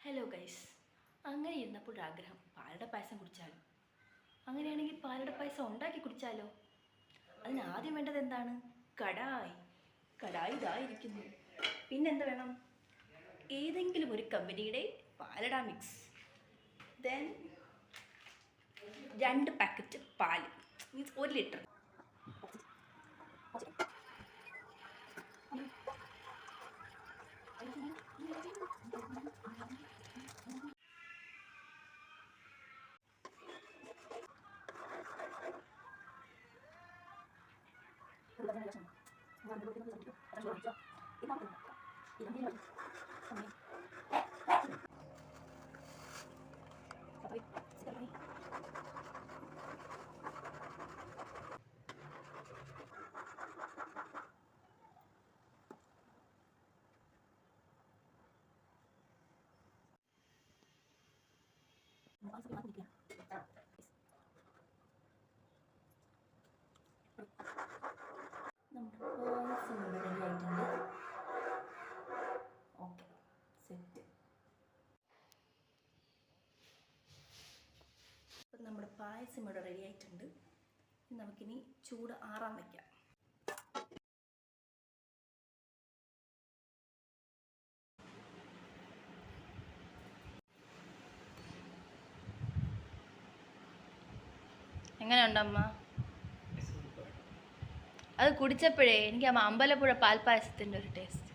Hello guys, അങ്ങനെ ഇരുന്നപ്പോഴാഗ്രഹം പാലട പായസം കുടിച്ചാലോ. അങ്ങനെയാണെങ്കിൽ പാലട പായസം ഉണ്ടാക്കി കുടിച്ചാലോ. അതിനാദ്യം വേണ്ടത് എന്താണ്? കടായി. കടായി ഇതായിരിക്കുന്നു. പിന്നെന്ത് വേണം? ഏതെങ്കിലും ഒരു കമ്പനിയുടെ പാലട മിക്സ്. ദെൻ 2 പാക്കറ്റ് പാല്, മീൻസ് 1 ലിറ്റർ. നമ്മുടെ പായസം ഇവിടെ റെഡി ആയിട്ടുണ്ട്. നമുക്കിനി ചൂട് ആറാൻ വയ്ക്കാം. എങ്ങനെയുണ്ടമ്മ? അത് കുടിച്ചപ്പോഴേ എനിക്ക് അമ്പലപ്പുഴ പാൽപ്പായസത്തിൻ്റെ ഒരു ടേസ്റ്റ്.